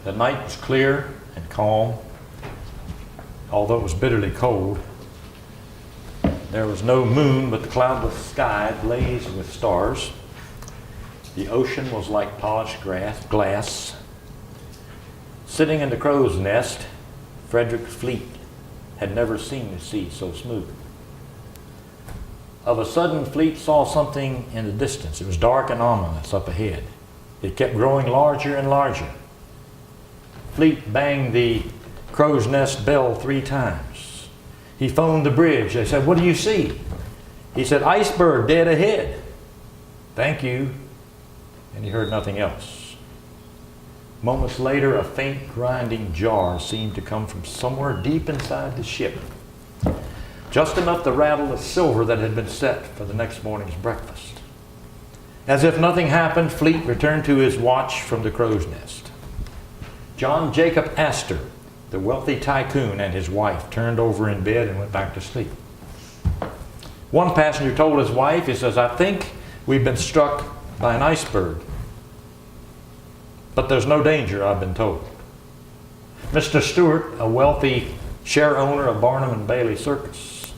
The night was clear and calm, although it was bitterly cold. There was no moon, but the cloudless sky blazed with stars. The ocean was like polished glass. Sitting in the crow's nest, Frederick Fleet had never seen the sea so smooth. Of a sudden, Fleet saw something in the distance. It was dark and ominous up ahead. It kept growing larger and larger. Fleet banged the crow's nest bell 3 times. He phoned the bridge. They said, "What do you see?" He said, "Iceberg dead ahead." "Thank you." And he heard nothing else. Moments later, a faint grinding jar seemed to come from somewhere deep inside the ship. Just enough to rattle the silver that had been set for the next morning's breakfast. As if nothing happened, Fleet returned to his watch from the crow's nest. John Jacob Astor, the wealthy tycoon, and his wife turned over in bed and went back to sleep. One passenger told his wife, he says, "I think we've been struck by an iceberg. But there's no danger, I've been told." Mr. Stewart, a wealthy share owner of Barnum and Bailey Circus,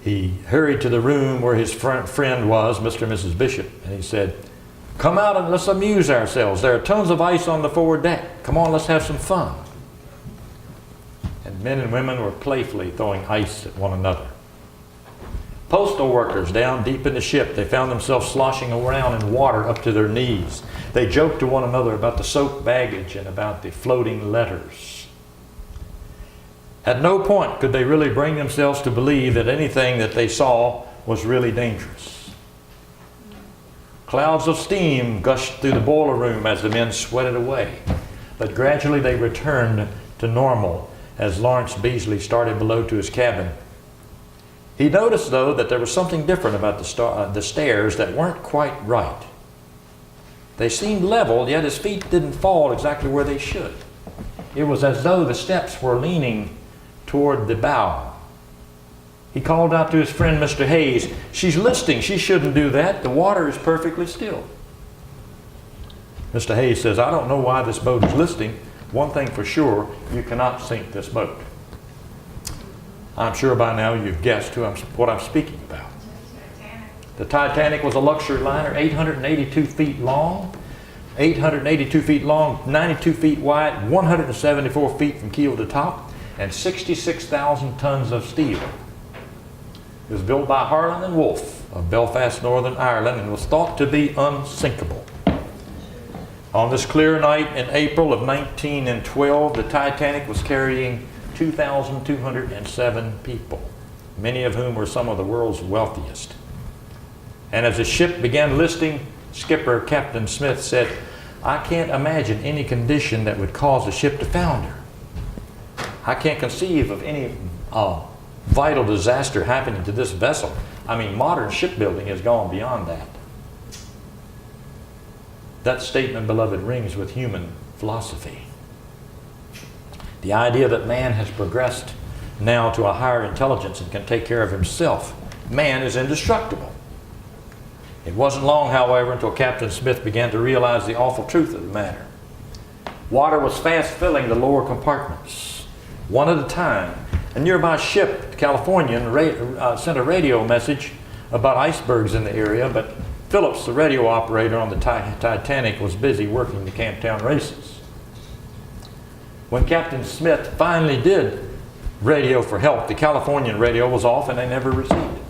he hurried to the room where his friend was, Mr. and Mrs. Bishop, and he said, "Come out and let's amuse ourselves. There are tons of ice on the forward deck. Come on, let's have some fun." And men and women were playfully throwing ice at one another. Postal workers down deep in the ship, they found themselves sloshing around in water up to their knees. They joked to one another about the soaked baggage and about the floating letters. At no point could they really bring themselves to believe that anything that they saw was really dangerous. Clouds of steam gushed through the boiler room as the men sweated away, but gradually they returned to normal as Lawrence Beasley started below to his cabin. He noticed, though, that there was something different about the stairs that weren't quite right. They seemed level, yet his feet didn't fall exactly where they should. It was as though the steps were leaning toward the bow. He called out to his friend, Mr. Hayes, "She's listing. She shouldn't do that. The water is perfectly still." Mr. Hayes says, "I don't know why this boat is listing. One thing for sure, you cannot sink this boat." I'm sure by now you've guessed what I'm speaking about. The Titanic was a luxury liner, 882 feet long, 92 feet wide, 174 feet from keel to top, and 66,000 tons of steel. It was built by Harland and Wolff of Belfast, Northern Ireland, and was thought to be unsinkable. On this clear night in April of 1912, the Titanic was carrying 2,207 people, many of whom were some of the world's wealthiest. And as the ship began listing, skipper Captain Smith said, "I can't imagine any condition that would cause the ship to founder. I can't conceive of any vital disaster happening to this vessel. I mean, modern shipbuilding has gone beyond that." That statement, beloved, rings with human philosophy. The idea that man has progressed now to a higher intelligence and can take care of himself. Man is indestructible. It wasn't long, however, until Captain Smith began to realize the awful truth of the matter. Water was fast filling the lower compartments, one at a time. A nearby ship, the Californian, sent a radio message about icebergs in the area, but Phillips, the radio operator on the Titanic, was busy working the Camptown races. When Captain Smith finally did radio for help, the Californian radio was off and they never received it.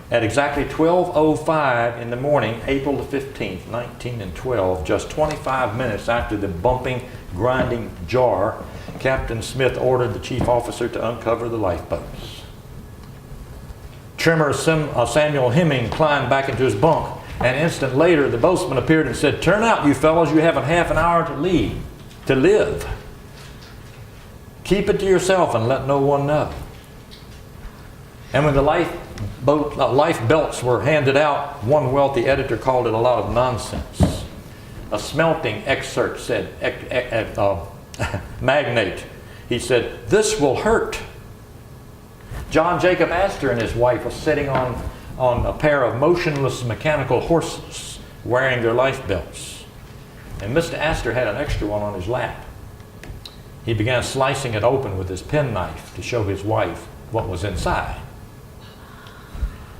At exactly 12:05 in the morning, April the 15th, 1912, just 25 minutes after the bumping, grinding jar, Captain Smith ordered the chief officer to uncover the lifeboats. Trimmer Samuel Hemming climbed back into his bunk. An instant later, the boatswain appeared and said, "Turn out, you fellows, you have a half an hour to live. Keep it to yourself and let no one know." And when the life belts were handed out, one wealthy editor called it a lot of nonsense. A smelting excerpt said, magnate, he said, "This will hurt." John Jacob Astor and his wife were sitting on a pair of motionless mechanical horses wearing their life belts. and Mr. Astor had an extra one on his lap. He began slicing it open with his penknife to show his wife what was inside.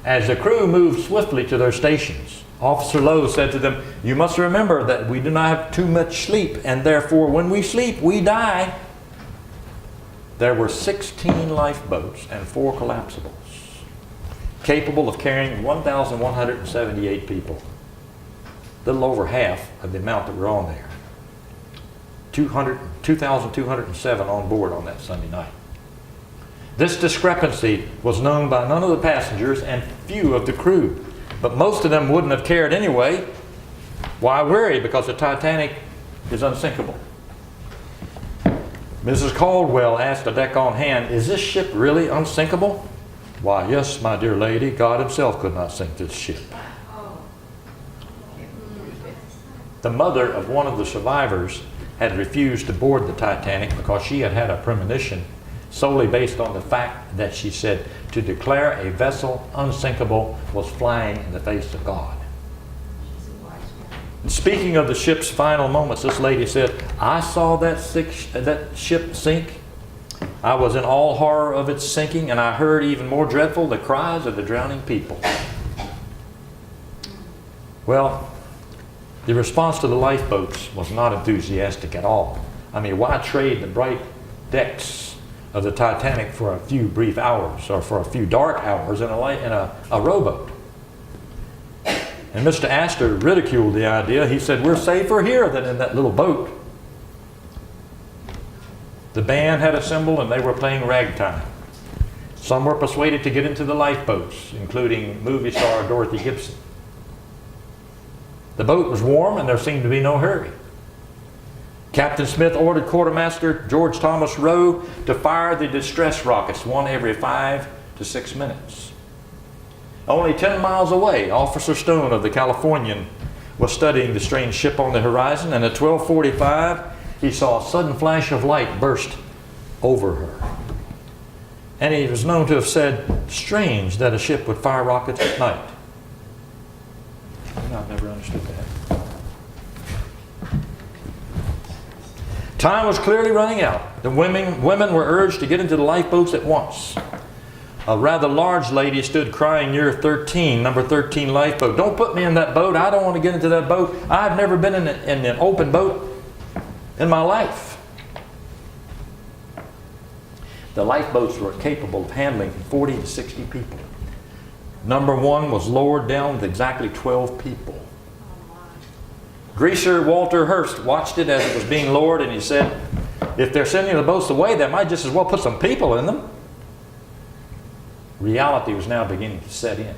As the crew moved swiftly to their stations, Officer Lowe said to them, "You must remember that we do not have too much sleep, and therefore when we sleep, we die." There were 16 lifeboats and 4 collapsibles, capable of carrying 1,178 people. A little over half of the amount that were on there. 2,207 on board on that Sunday night. This discrepancy was known by none of the passengers and few of the crew, but most of them wouldn't have cared anyway. Why worry? Because the Titanic is unsinkable. Mrs. Caldwell asked the deck on hand, "Is this ship really unsinkable?" "Why, yes, my dear lady, God himself could not sink this ship." The mother of one of the survivors had refused to board the Titanic because she had had a premonition solely based on the fact that she said to declare a vessel unsinkable was flying in the face of God. Speaking of the ship's final moments, this lady said, "I saw that ship sink. I was in all horror of its sinking, and I heard even more dreadful the cries of the drowning people." Well, the response to the lifeboats was not enthusiastic at all. I mean, why trade the bright decks of the Titanic for a few brief hours or for a few dark hours in a rowboat? And Mr. Astor ridiculed the idea. He said, "We're safer here than in that little boat." The band had assembled and they were playing ragtime. Some were persuaded to get into the lifeboats, including movie star Dorothy Gibson. The boat was warm and there seemed to be no hurry. Captain Smith ordered Quartermaster George Thomas Rowe to fire the distress rockets, one every 5 to 6 minutes. Only 10 miles away, Officer Stone of the Californian was studying the strange ship on the horizon, and at 12:45 he saw a sudden flash of light burst over her. And he was known to have said, "Strange that a ship would fire rockets at night." I've never understood that. Time was clearly running out. The women were urged to get into the lifeboats at once. A rather large lady stood crying near number 13 lifeboat. "Don't put me in that boat. I don't want to get into that boat. I've never been in an open boat in my life." The lifeboats were capable of handling 40 to 60 people. Number 1 was lowered down with exactly 12 people. Greaser Walter Hurst watched it as it was being lowered, and he said, "If they're sending the boats away, they might just as well put some people in them." Reality was now beginning to set in.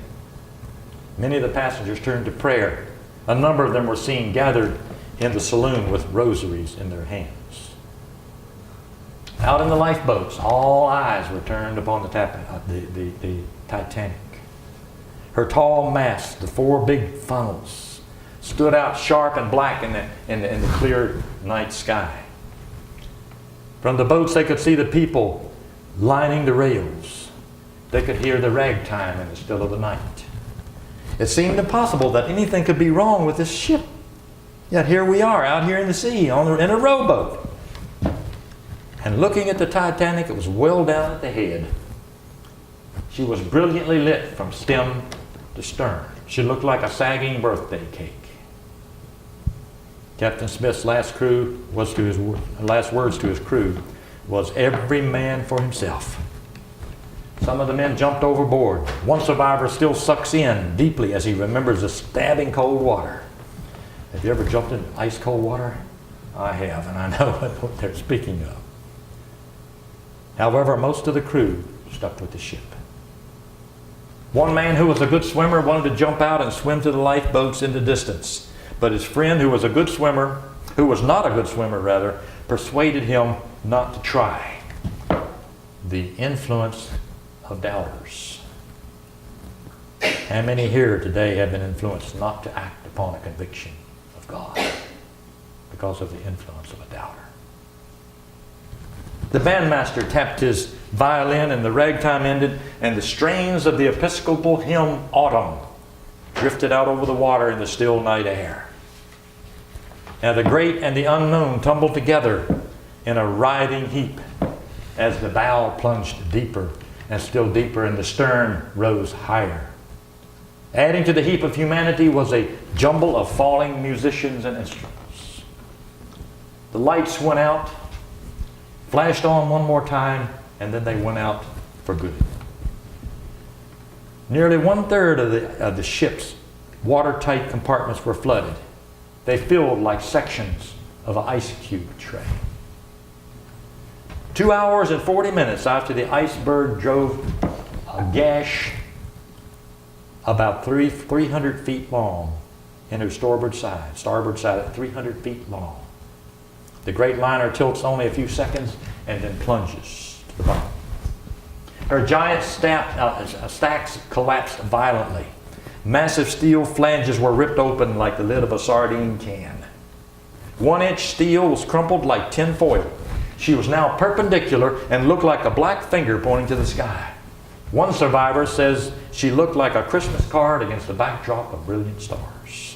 Many of the passengers turned to prayer. A number of them were seen gathered in the saloon with rosaries in their hands. Out in the lifeboats, all eyes were turned upon the Titanic. Her tall mast, the 4 big funnels, stood out sharp and black in the clear night sky. From the boats they could see the people lining the rails. They could hear the ragtime in the still of the night. It seemed impossible that anything could be wrong with this ship. Yet here we are, out here in the sea, in a rowboat. And looking at the Titanic, it was well down at the head. She was brilliantly lit from stem to stern. She looked like a sagging birthday cake. Captain Smith's last words to his crew was, "Every man for himself." Some of the men jumped overboard. One survivor still sucks in deeply as he remembers the stabbing cold water. Have you ever jumped in ice cold water? I have, and I know what they're speaking of. However, most of the crew stuck with the ship. One man who was a good swimmer wanted to jump out and swim to the lifeboats in the distance. But his friend who was not a good swimmer, persuaded him not to try. The influence of doubters. How many here today have been influenced not to act upon a conviction of God because of the influence of a doubter? The bandmaster tapped his violin and the ragtime ended, and the strains of the Episcopal hymn Autumn drifted out over the water in the still night air. and the great and the unknown tumbled together in a writhing heap as the bow plunged deeper and still deeper, and the stern rose higher. Adding to the heap of humanity was a jumble of falling musicians and instruments. The lights went out, flashed on one more time, and then they went out for good. Nearly 1/3 of the ship's watertight compartments were flooded. They filled like sections of an ice cube tray. 2 hours and 40 minutes after the iceberg drove a gash about 300 feet long in her starboard side at 300 feet long. The great liner tilts only a few seconds and then plunges to the bottom. Her giant stacks collapsed violently. Massive steel flanges were ripped open like the lid of a sardine can. 1-inch steel was crumpled like tin foil. She was now perpendicular and looked like a black finger pointing to the sky. One survivor says she looked like a Christmas card against the backdrop of brilliant stars.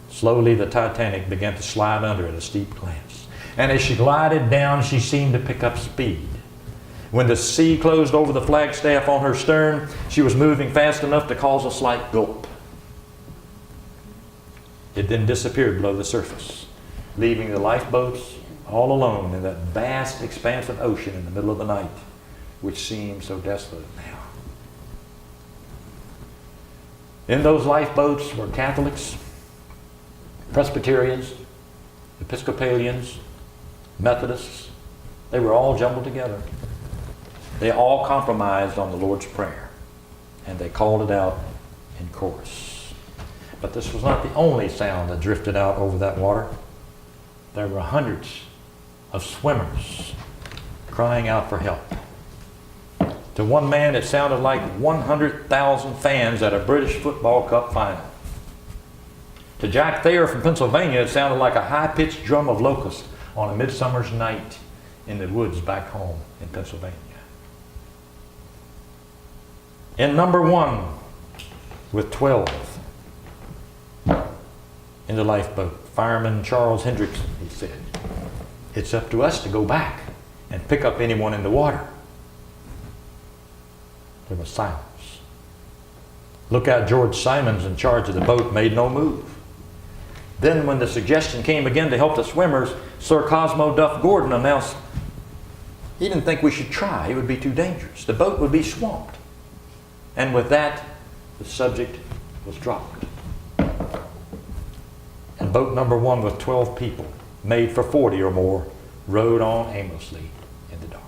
Slowly, the Titanic began to slide under at a steep glance. And as she glided down, she seemed to pick up speed. When the sea closed over the flagstaff on her stern, she was moving fast enough to cause a slight gulp. It then disappeared below the surface, leaving the lifeboats all alone in that vast expanse of ocean in the middle of the night, which seems so desolate now. In those lifeboats were Catholics, Presbyterians, Episcopalians, Methodists. They were all jumbled together. They all compromised on the Lord's Prayer, and they called it out in chorus. But this was not the only sound that drifted out over that water. There were hundreds of swimmers crying out for help. To one man, it sounded like 100,000 fans at a British Football Cup final. To Jack Thayer from Pennsylvania, it sounded like a high-pitched drum of locusts on a midsummer's night in the woods back home in Pennsylvania. In number 1, with 12 in the lifeboat, Fireman Charles Hendrickson, he said, "It's up to us to go back and pick up anyone in the water." There was silence. Lookout George Simons, in charge of the boat, made no move. Then when the suggestion came again to help the swimmers, Sir Cosmo Duff Gordon announced he didn't think we should try. It would be too dangerous. The boat would be swamped. And with that, the subject was dropped. And boat number 1 with 12 people, made for 40 or more, rowed on aimlessly in the dark.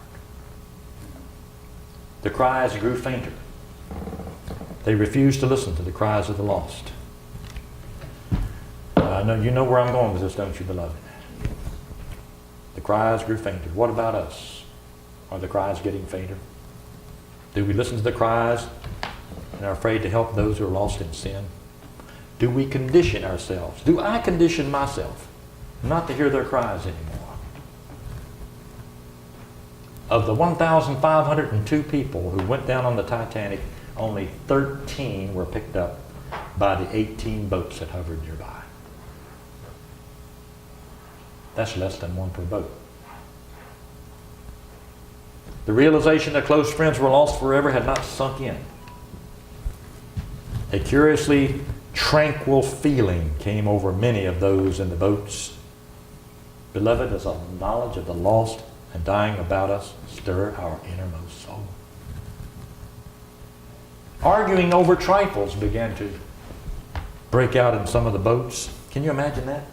The cries grew fainter. They refused to listen to the cries of the lost. You know where I'm going with this, don't you, beloved? The cries grew fainter. What about us? Are the cries getting fainter? Do we listen to the cries and are afraid to help those who are lost in sin? Do we condition ourselves? Do I condition myself not to hear their cries anymore? Of the 1,502 people who went down on the Titanic, only 13 were picked up by the 18 boats that hovered nearby. That's less than 1 per boat. The realization that close friends were lost forever had not sunk in. A curiously tranquil feeling came over many of those in the boats. Beloved, does a knowledge of the lost and dying about us stir our innermost soul? Arguing over trifles began to break out in some of the boats. Can you imagine that?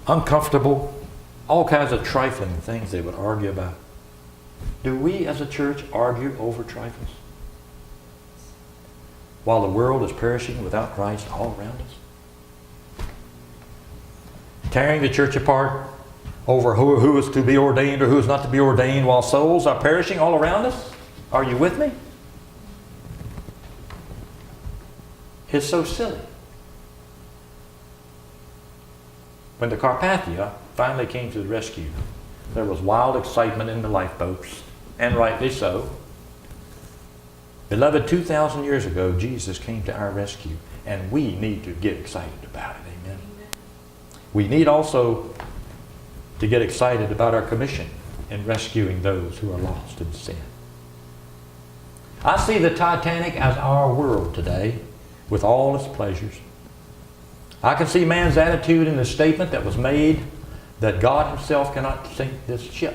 Uncomfortable, all kinds of trifling things they would argue about. Do we as a church argue over trifles? While the world is perishing without Christ all around us? Tearing the church apart over who is to be ordained or who is not to be ordained while souls are perishing all around us? Are you with me? It's so silly. When the Carpathia finally came to the rescue, there was wild excitement in the lifeboats, and rightly so. Beloved, 2,000 years ago, Jesus came to our rescue, and we need to get excited about it. Amen. We need also to get excited about our commission in rescuing those who are lost in sin. I see the Titanic as our world today, with all its pleasures. I can see man's attitude in the statement that was made that God himself cannot sink this ship.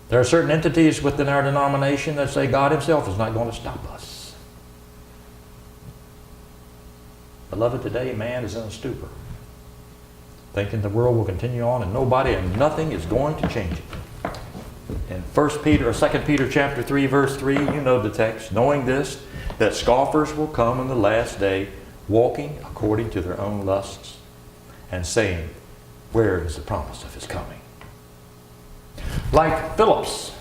There are certain entities within our denomination that say God himself is not going to stop us. Beloved, today man is in a stupor, thinking the world will continue on and nobody and nothing is going to change it. In 1 Peter or 2 Peter chapter 3, verse 3, you know the text, knowing this, that scoffers will come in the last day, walking according to their own lusts, and saying, where is the promise of his coming? Like Phillips,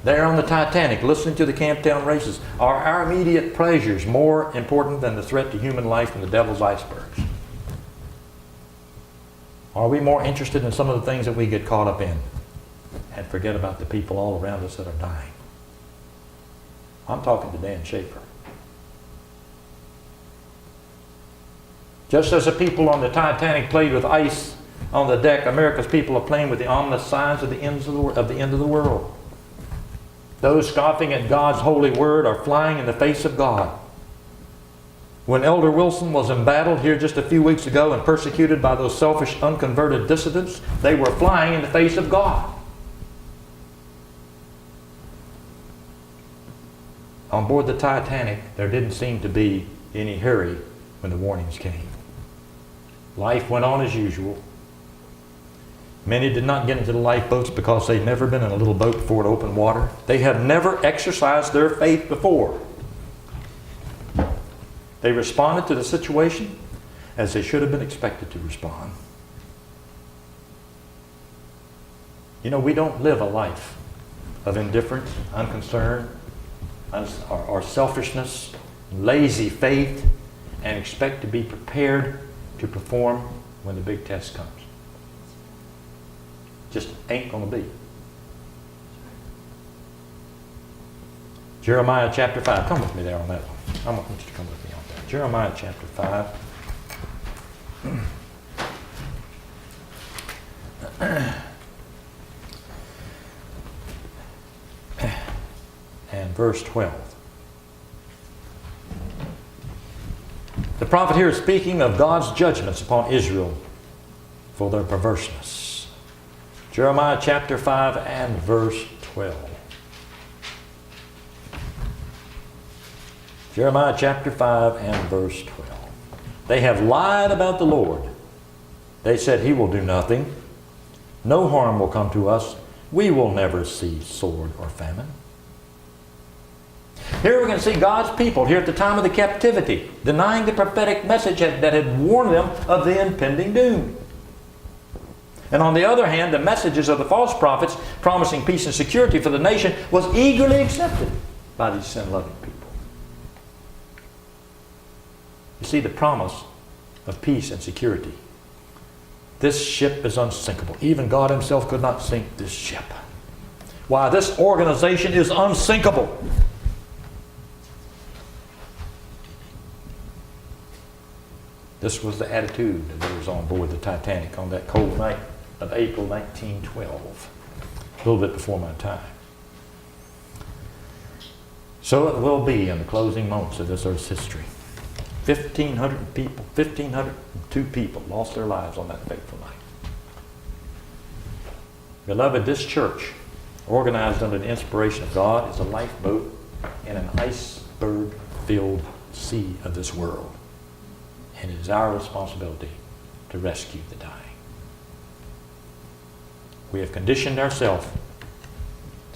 there on the Titanic, listening to the Camptown races, are our immediate pleasures more important than the threat to human life from the devil's icebergs? Are we more interested in some of the things that we get caught up in and forget about the people all around us that are dying? I'm talking to Dan Shafer. Just as the people on the Titanic played with ice on the deck, America's people are playing with the ominous signs of the end of the world. Those scoffing at God's holy word are flying in the face of God. When Elder Wilson was embattled here just a few weeks ago and persecuted by those selfish, unconverted dissidents, they were flying in the face of God. On board the Titanic, there didn't seem to be any hurry when the warnings came. Life went on as usual. Many did not get into the lifeboats because they'd never been in a little boat before in open water. They had never exercised their faith before. They responded to the situation as they should have been expected to respond. You know, we don't live a life of indifference, unconcern, or selfishness, lazy faith, and expect to be prepared to perform when the big test comes. Just ain't going to be. Jeremiah chapter 5. Come with me there on that one. I want you to come with me on that. Jeremiah chapter 5. And verse 12. The prophet here is speaking of God's judgments upon Israel for their perverseness. Jeremiah chapter 5 and verse 12. Jeremiah chapter 5 and verse 12. They have lied about the Lord. They said he will do nothing. No harm will come to us. We will never see sword or famine. Here we can see God's people here at the time of the captivity denying the prophetic message that had warned them of the impending doom. And on the other hand, the messages of the false prophets promising peace and security for the nation was eagerly accepted by these sin-loving people. You see, the promise of peace and security. This ship is unsinkable. Even God himself could not sink this ship. Why, this organization is unsinkable. This was the attitude of those on board the Titanic on that cold night of April 1912, a little bit before my time. So it will be in the closing moments of this earth's history. 1,500 people, 1,502 people lost their lives on that fateful night. Beloved, this church, organized under the inspiration of God, is a lifeboat in an iceberg-filled sea of this world. And it is our responsibility to rescue the dying. We have conditioned ourselves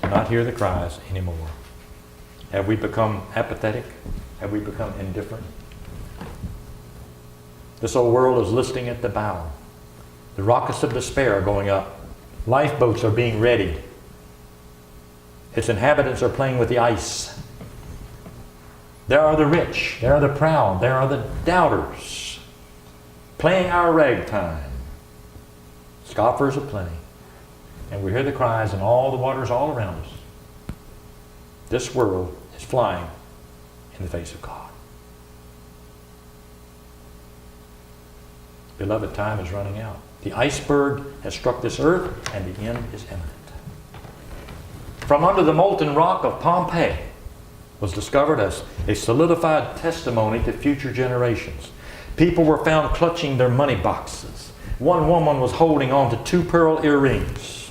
to not hear the cries anymore. Have we become apathetic? Have we become indifferent? This old world is listing at the bow. The rockets of despair are going up. Lifeboats are being readied. Its inhabitants are playing with the ice. There are the rich, there are the proud, there are the doubters, playing our ragtime. Scoffers are plenty. And we hear the cries and all the waters all around us. This world is flying in the face of God. Beloved, time is running out. The iceberg has struck this earth and the end is imminent. From under the molten rock of Pompeii was discovered as a solidified testimony to future generations. People were found clutching their money boxes. One woman was holding on to 2 pearl earrings.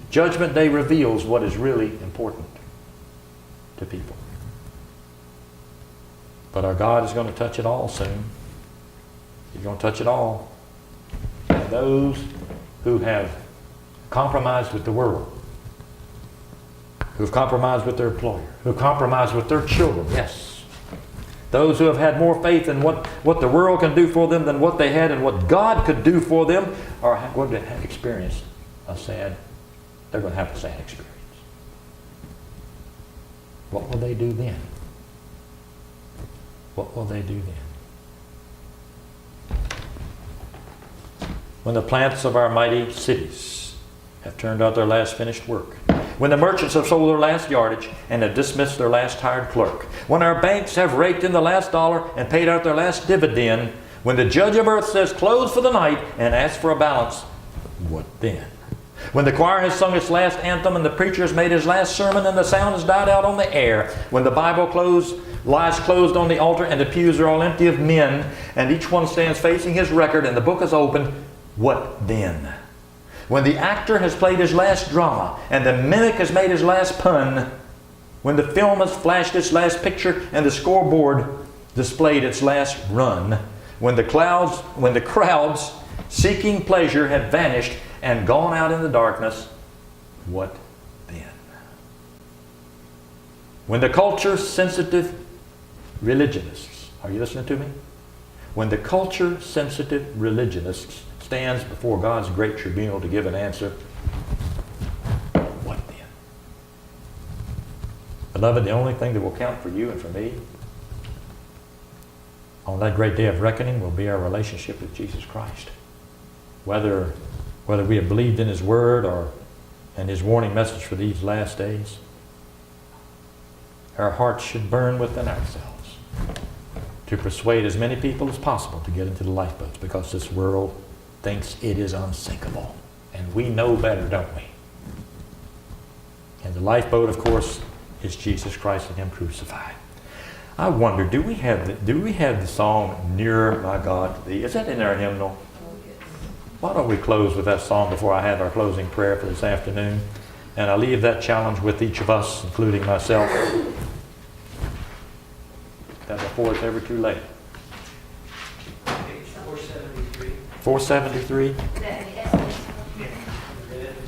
Judgment Day reveals what is really important to people. But our God is going to touch it all soon. He's going to touch it all. And those who have compromised with the world, who have compromised with their employer, who have compromised with their children, yes. Those who have had more faith in what the world can do for them than what they had and what God could do for them are going to have experienced they're going to have a sad experience. What will they do then? What will they do then? When the plants of our mighty cities have turned out their last finished work, when the merchants have sold their last yardage and have dismissed their last hired clerk, when our banks have raked in the last dollar and paid out their last dividend, when the judge of earth says close for the night and asks for a balance, what then? When the choir has sung its last anthem and the preacher has made his last sermon and the sound has died out on the air, when the Bible lies closed on the altar and the pews are all empty of men and each one stands facing his record and the book is open, what then? When the actor has played his last drama and the mimic has made his last pun, when the film has flashed its last picture and the scoreboard displayed its last run, when the crowds seeking pleasure have vanished and gone out in the darkness, what then? When the culture-sensitive religionists, are you listening to me? When the culture-sensitive religionists stands before God's great tribunal to give an answer, what then? Beloved, the only thing that will count for you and for me on that great day of reckoning will be our relationship with Jesus Christ. Whether we have believed in His Word or in His warning message for these last days, our hearts should burn within ourselves to persuade as many people as possible to get into the lifeboats, because this world thinks it is unsinkable. And we know better, don't we? And the lifeboat, of course, is Jesus Christ and Him crucified. I wonder, do we have the song "Nearer My God to Thee"? Is that in our hymnal? Why don't we close with that song before I have our closing prayer for this afternoon? And I leave that challenge with each of us, including myself, that before it's ever too late. 473?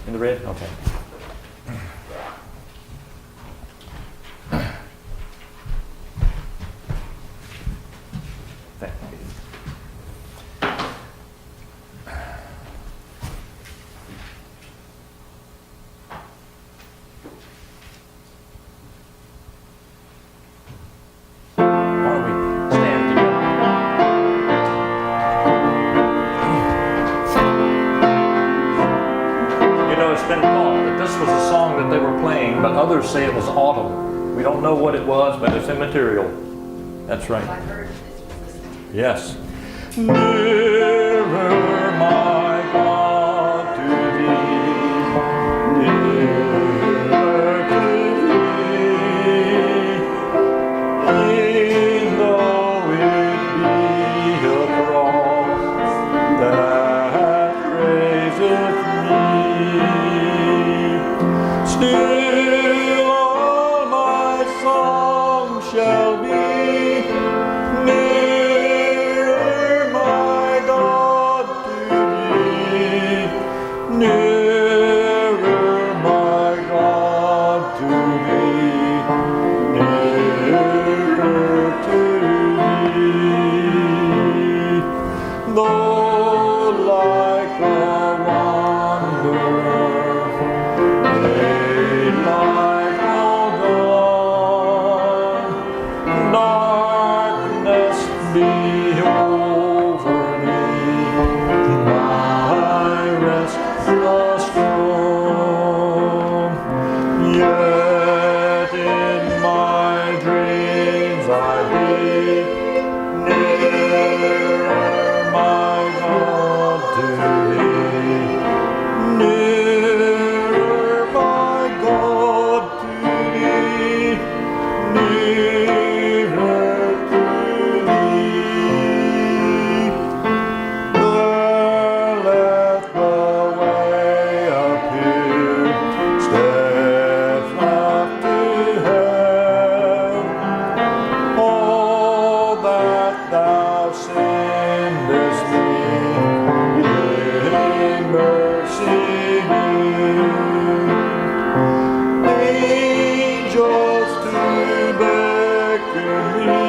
In the red? Okay. Thank you. Why don't we stand together? It's been thought that this was a song that they were playing, but others say it was autumn. We don't know what it was, but it's immaterial. That's right. Yes. Nearer, my God, to Thee, nearer to Thee, e'en though it be a cross that raiseth still all my song shall be nearer, my God, to Thee, nearer, my God, to Thee, nearer to Thee, though like a wanderer just to beckon me.